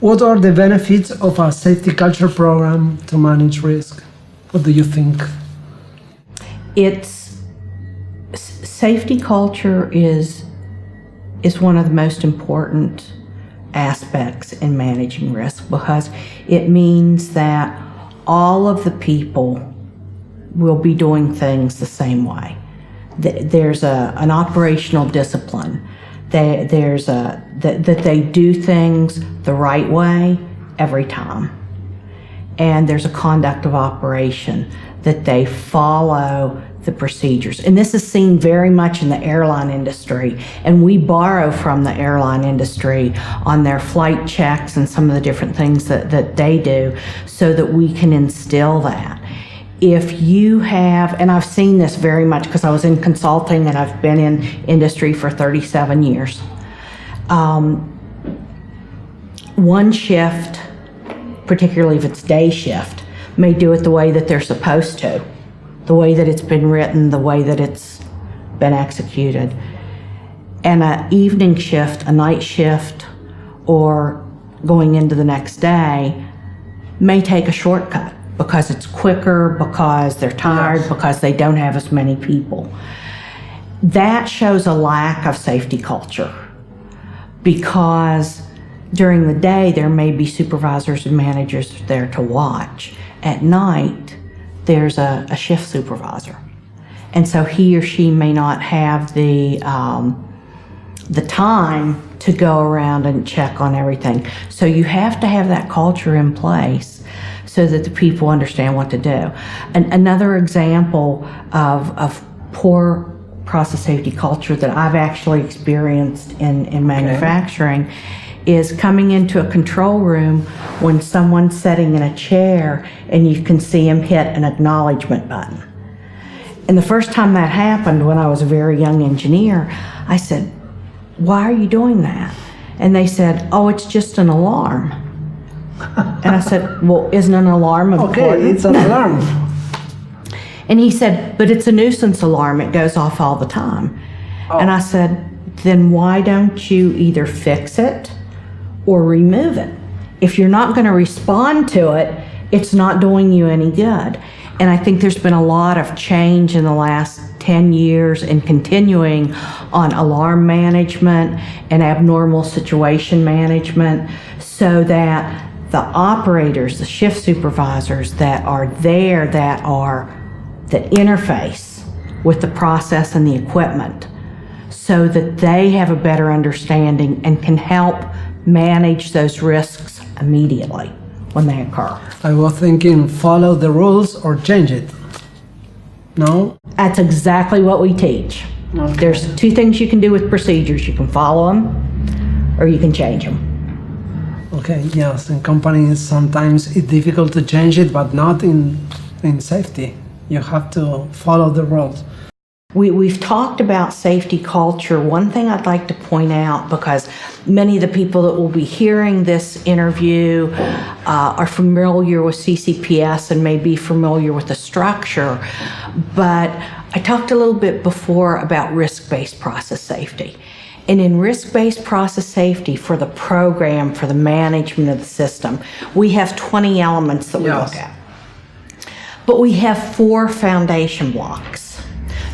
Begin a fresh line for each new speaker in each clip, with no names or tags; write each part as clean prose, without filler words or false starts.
What are the benefits of a safety culture program to manage risk? What do you think?
Safety culture is one of the most important aspects in managing risk, because it means that all of the people will be doing things the same way. There's an operational discipline. That they do things the right way every time. And there's a conduct of operation, that they follow the procedures. And this is seen very much in the airline industry. And we borrow from the airline industry on their flight checks and some of the different things that they do, so that we can instill that. If you have, and I've seen this very much because I was in consulting and I've been in industry for 37 years. One shift, particularly if it's day shift, may do it the way that they're supposed to, the way that it's been written, the way that it's been executed. And an evening shift, a night shift, or going into the next day may take a shortcut, because it's quicker, because they're tired, because they don't have as many people. That shows a lack of safety culture, because during the day there may be supervisors and managers there to watch. At night, there's a shift supervisor. And so he or she may not have the time to go around and check on everything. So you have to have that culture in place so that the people understand what to do. And another example of poor process safety culture that I've actually experienced in manufacturing is coming into a control room when someone's sitting in a chair and you can see him hit an acknowledgement button. And the first time that happened, when I was a very young engineer, I said, "Why are you doing that?" And they said, "Oh, it's just an alarm." And I said, "Well, isn't an alarm important?"
Okay, it's an alarm.
And he said, "But it's a nuisance alarm. It goes off all the time." Oh. And I said, "Then why don't you either fix it or remove it? If you're not going to respond to it, it's not doing you any good." And I think there's been a lot of change in the last 10 years and continuing on alarm management and abnormal situation management, so that the operators, the shift supervisors that are there, that interface with the process and the equipment, so that they have a better understanding and can help manage those risks immediately when they occur.
I was thinking, follow the rules or change it. No?
That's exactly what we teach. Okay. There's two things you can do with procedures. You can follow them or you can change them.
Okay, yes, in companies sometimes it's difficult to change it, but not in safety. You have to follow the rules.
We've talked about safety culture. One thing I'd like to point out, because many of the people that will be hearing this interview are familiar with CCPS and may be familiar with the structure, but I talked a little bit before about risk-based process safety. And in risk-based process safety, for the program, for the management of the system, we have 20 elements that we look at. But we have 4 foundation blocks.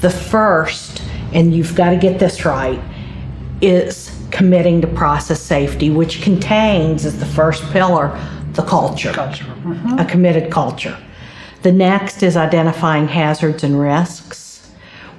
The first, and you've got to get this right, is committing to process safety, which contains, as the first pillar, the culture. Mm-hmm. A committed culture. The next is identifying hazards and risks,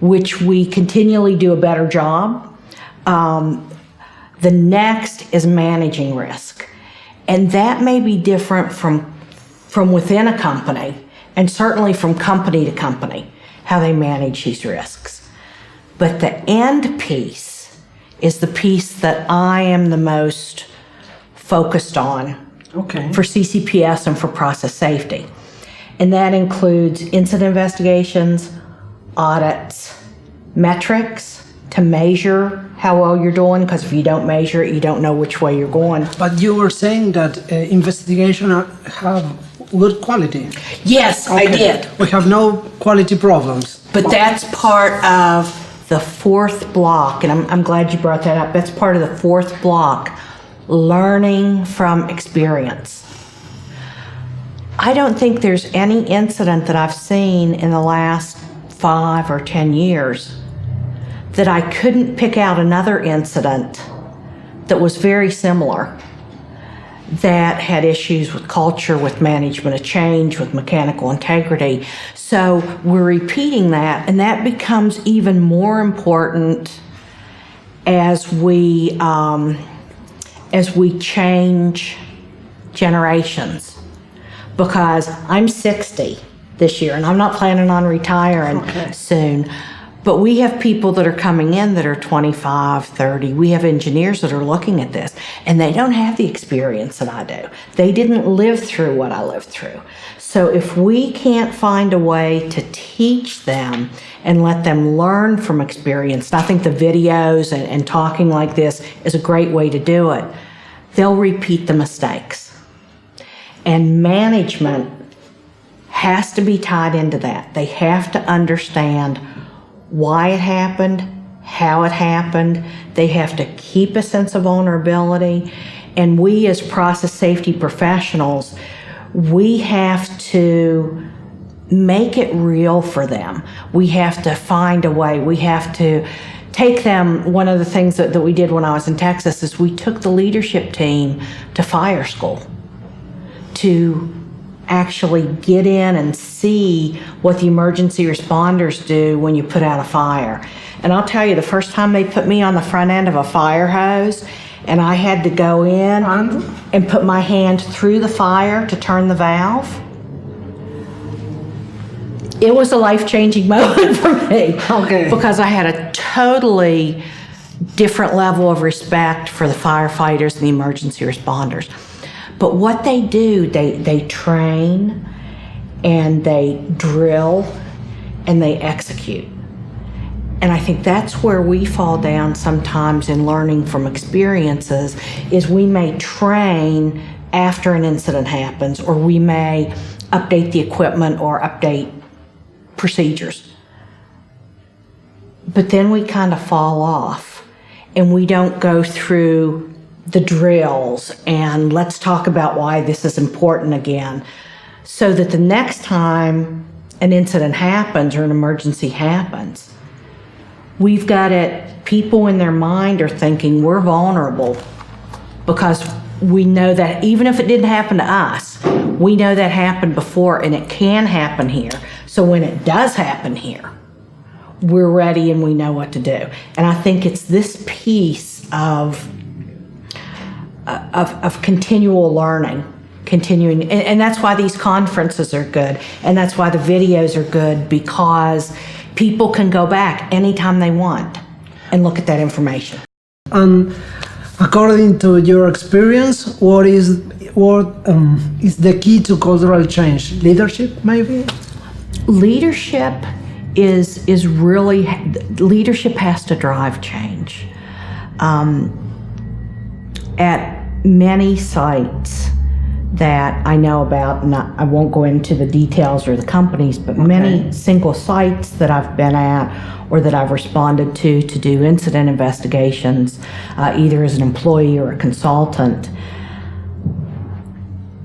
which we continually do a better job. The next is managing risk. And that may be different from within a company, and certainly from company to company, how they manage these risks. But the end piece is the piece that I am the most focused on for CCPS and for process safety. And that includes incident investigations, audits, metrics to measure how well you're doing, because if you don't measure it, you don't know which way you're going.
But you were saying that investigation have good quality.
Yes, I did.
We have no quality problems.
But that's part of the 4th block, and I'm glad you brought that up. That's part of the 4th block learning from experience. I don't think there's any incident that I've seen in the last 5 or 10 years that I couldn't pick out another incident that was very similar, that had issues with culture, with management of change, with mechanical integrity. So we're repeating that, and that becomes even more important as we change generations. Because I'm 60 this year, and I'm not planning on retiring soon. But we have people that are coming in that are 25, 30. We have engineers that are looking at this, and they don't have the experience that I do. They didn't live through what I lived through. So if we can't find a way to teach them and let them learn from experience, I think the videos and talking like this is a great way to do it. They'll repeat the mistakes. And management has to be tied into that. They have to understand why it happened, how it happened. They have to keep a sense of vulnerability. And we as process safety professionals, we have to make it real for them. We have to find a way. We have to take them. One of the things that we did when I was in Texas is we took the leadership team to fire school to actually get in and see what the emergency responders do when you put out a fire. And I'll tell you, the first time they put me on the front end of a fire hose and I had to go in and put my hand through the fire to turn the valve, it was a life-changing moment for me. Because I had a totally different level of respect for the firefighters and the emergency responders. But what they do, they train and they drill and they execute. And I think that's where we fall down sometimes in learning from experiences, is we may train after an incident happens, or we may update the equipment or update procedures. But then we kind of fall off and we don't go through the drills and let's talk about why this is important again, so that the next time an incident happens or an emergency happens, we've got it, people in their mind are thinking we're vulnerable because we know that even if it didn't happen to us, we know that happened before and it can happen here. So when it does happen here, we're ready and we know what to do. And I think it's this piece of continual learning, continuing, and that's why these conferences are good, and that's why the videos are good, because people can go back anytime they want and look at that information.
And according to your experience, what is the key to cultural change? Leadership, maybe?
Leadership is really, leadership has to drive change. At many sites that I know about, and I won't go into the details or the companies, but many single sites that I've been at or that I've responded to do incident investigations, either as an employee or a consultant.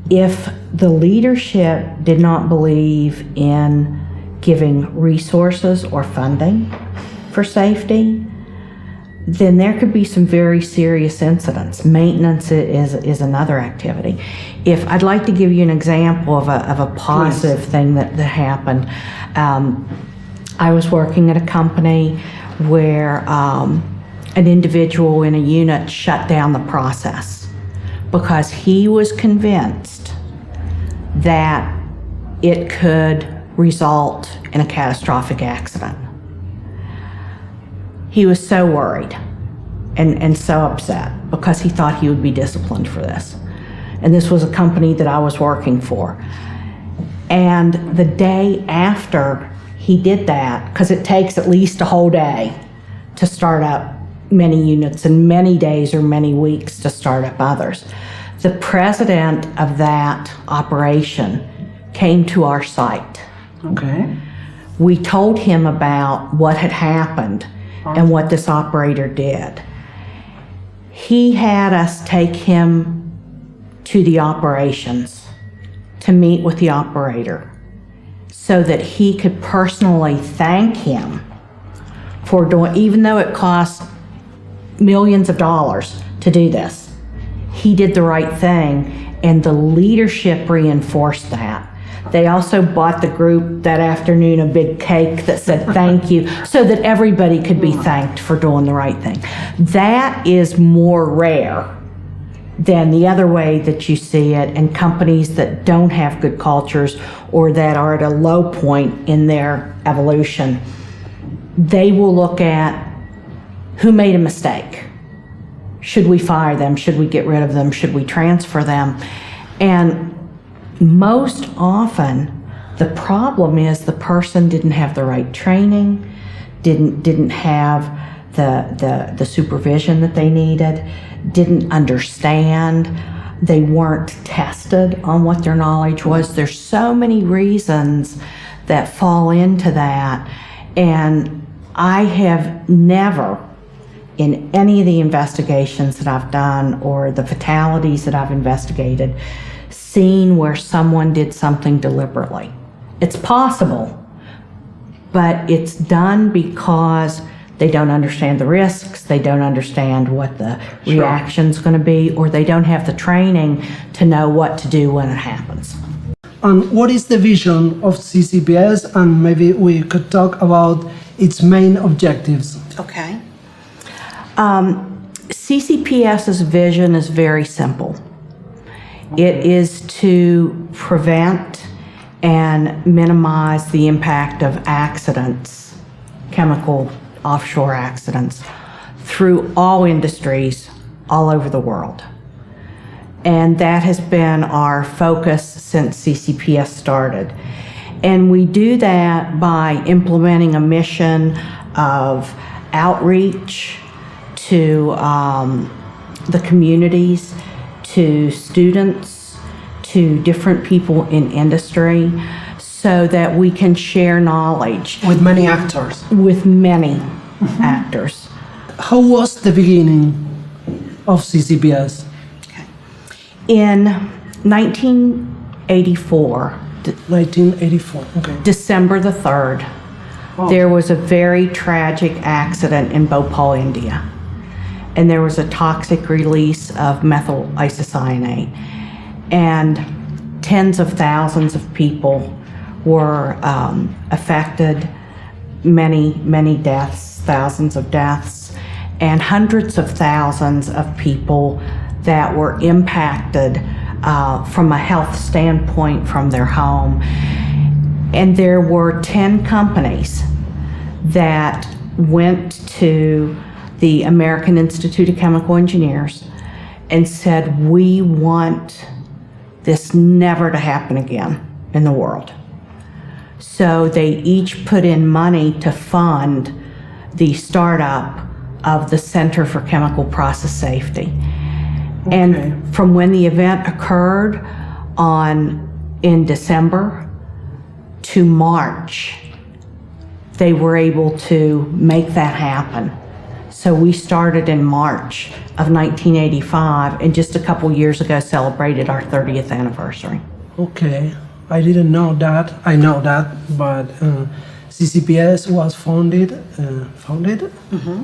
If the leadership did not believe in giving resources or funding for safety, then there could be some very serious incidents. Maintenance is another activity. I'd like to give you an example of a positive thing that happened. I was working at a company where an individual in a unit shut down the process because he was convinced that it could result in a catastrophic accident. He was so worried and so upset because he thought he would be disciplined for this. And this was a company that I was working for. And the day after he did that, because it takes at least a whole day to start up many units and many days or many weeks to start up others, the president of that operation came to our site. We told him about what had happened and what this operator did. he had us take him to the operations to meet with the operator so that he could personally thank him for doing, even though it cost millions of dollars to do this, he did the right thing, and the leadership reinforced that. They also bought the group that afternoon a big cake that said thank you, so that everybody could be thanked for doing the right thing. That is more rare than the other way that you see it in companies that don't have good cultures or that are at a low point in their evolution. They will look at who made a mistake. Should we fire them? Should we get rid of them? Should we transfer them? And most often, the problem is the person didn't have the right training, didn't have the supervision that they needed, didn't understand, they weren't tested on what their knowledge was. There's so many reasons that fall into that, and I have never, in any of the investigations that I've done or the fatalities that I've investigated, seen where someone did something deliberately. It's possible, but it's done because they don't understand the risks, they don't understand what the reaction's going to be, or they don't have the training to know what to do when it happens.
And what is the vision of CCPS? And maybe we could talk about its main objectives.
Okay. CCPS's vision is very simple. It is to prevent and minimize the impact of accidents, chemical offshore accidents, through all industries all over the world. And that has been our focus since CCPS started. And we do that by implementing a mission of outreach to the communities, to students, to different people in industry, so that we can share knowledge.
With many actors.
With many actors.
How was the beginning of CCPS?
Okay. In 1984,
1984, okay.
December the 3rd, there was a very tragic accident in Bhopal, India. And there was a toxic release of methyl isocyanate. And tens of thousands of people were affected, many deaths, thousands of deaths, and hundreds of thousands of people that were impacted from a health standpoint from their home. And there were 10 companies that went to the American Institute of Chemical Engineers and said, we want this never to happen again in the world. So they each put in money to fund the startup of the Center for Chemical Process Safety. Okay. And from when the event occurred in December to March, they were able to make that happen. So we started in March of 1985, and just a couple years ago celebrated our 30th anniversary.
Okay, I didn't know that. I know that, but CCPS was founded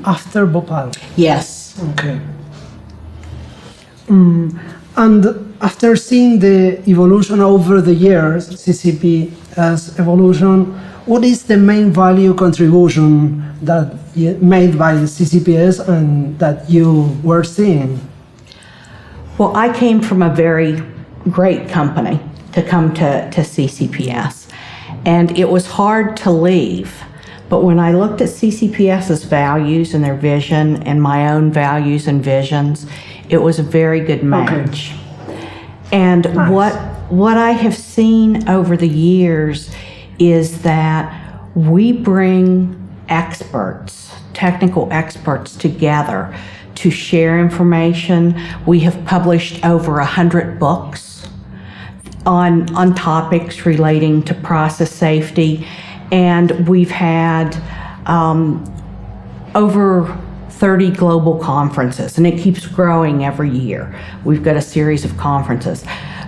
after Bhopal.
Yes.
Okay. And after seeing the evolution over the years, CCPS evolution, what is the main value contribution that made by the CCPS and that you were seeing?
Well, I came from a very great company to come to CCPS, and it was hard to leave. But when I looked at CCPS's values and their vision and my own values and visions, it was a very good match. Okay. And nice. What I have seen over the years is that we bring experts, technical experts together to share information. We have published over 100 books on topics relating to process safety, and we've had over 30 global conferences, and it keeps growing every year. We've got a series of conferences.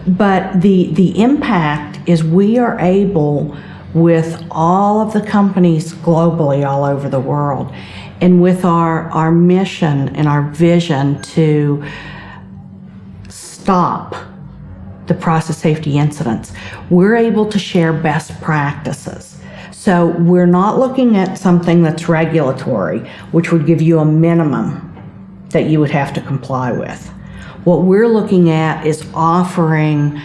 But the impact is we are able, with all of the companies globally all over the world, and with our mission and our vision to stop the process safety incidents, we're able to share best practices. So we're not looking at something that's regulatory, which would give you a minimum that you would have to comply with. What we're looking at is offering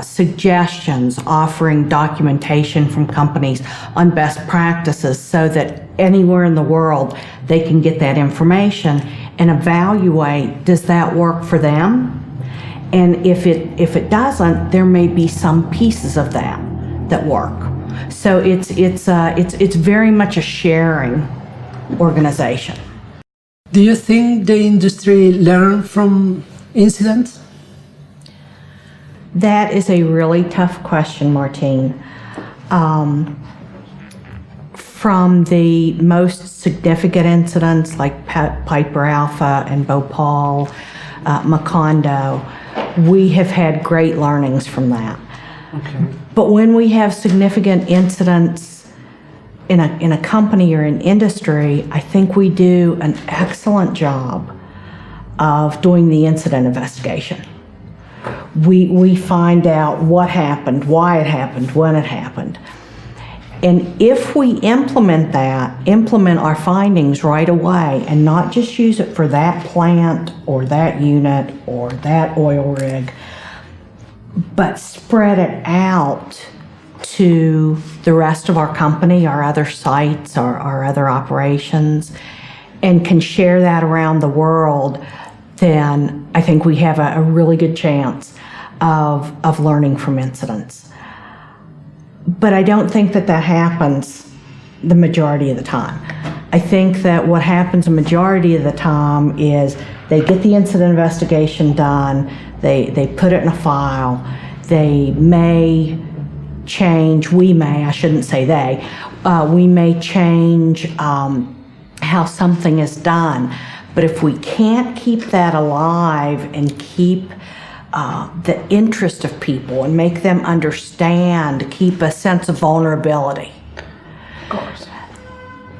suggestions, offering documentation from companies on best practices so that anywhere in the world they can get that information and evaluate, does that work for them? And if it doesn't, there may be some pieces of that work. So it's very much a sharing organization.
Do you think the industry learned from incidents?
That is a really tough question, Martine. From the most significant incidents like Piper Alpha and Bhopal, Macondo, we have had great learnings from that.
Okay.
But when we have significant incidents in a company or an industry, I think we do an excellent job of doing the incident investigation. We find out what happened, why it happened, when it happened. And if we implement our findings right away and not just use it for that plant or that unit or that oil rig, but spread it out to the rest of our company, our other sites, our other operations, and can share that around the world, then I think we have a really good chance of learning from incidents. But I don't think that happens the majority of the time. I think that what happens the majority of the time is they get the incident investigation done, they put it in a file, they may change, we may change how something is done. But if we can't keep that alive and keep the interest of people and make them understand, keep a sense of vulnerability,
Of course.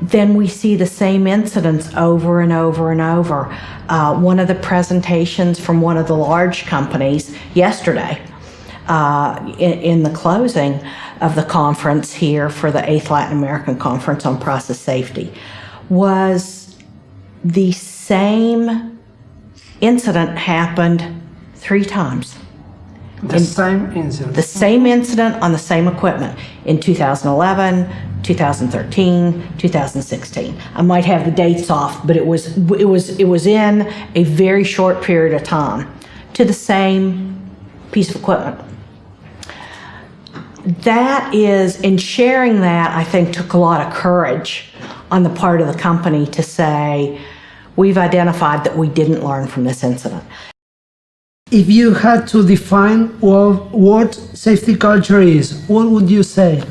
then we see the same incidents over and over and over. One of the presentations from one of the large companies yesterday, in the closing of the conference here for the 8th Latin American Conference on Process Safety, was the same incident happened 3 times.
The same incident.
The same incident on the same equipment in 2011, 2013, 2016. I might have the dates off, but it was in a very short period of time to the same piece of equipment. That is, in sharing that, I think took a lot of courage on the part of the company to say, we've identified that we didn't learn from this incident.
If you had to define what safety culture is, what would you say?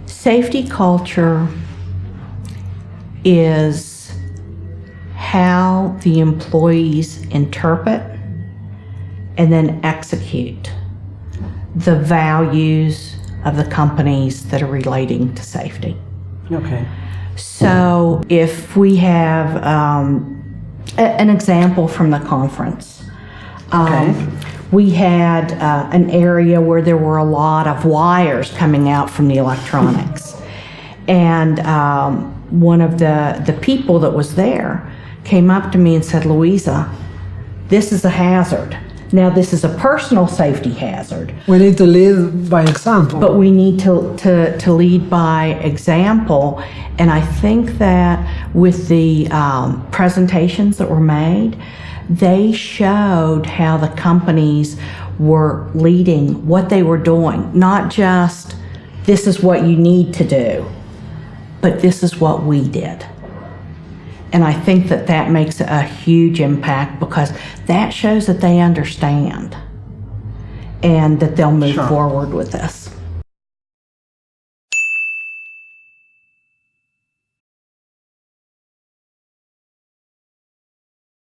Safety culture is how the employees interpret and then execute the values of the companies that are relating to safety.
Okay.
So if we have an example from the conference, we had an area where there were a lot of wires coming out from the electronics. And one of the people that was there came up to me and said, Louisa, this is a hazard. Now, this is a personal safety hazard.
We need to lead by example.
But we need to lead by example. And I think that with the presentations that were made, they showed how the companies were leading, what they were doing. Not just, this is what you need to do, but this is what we did. And I think that makes a huge impact because that shows that they understand and that they'll move forward with this.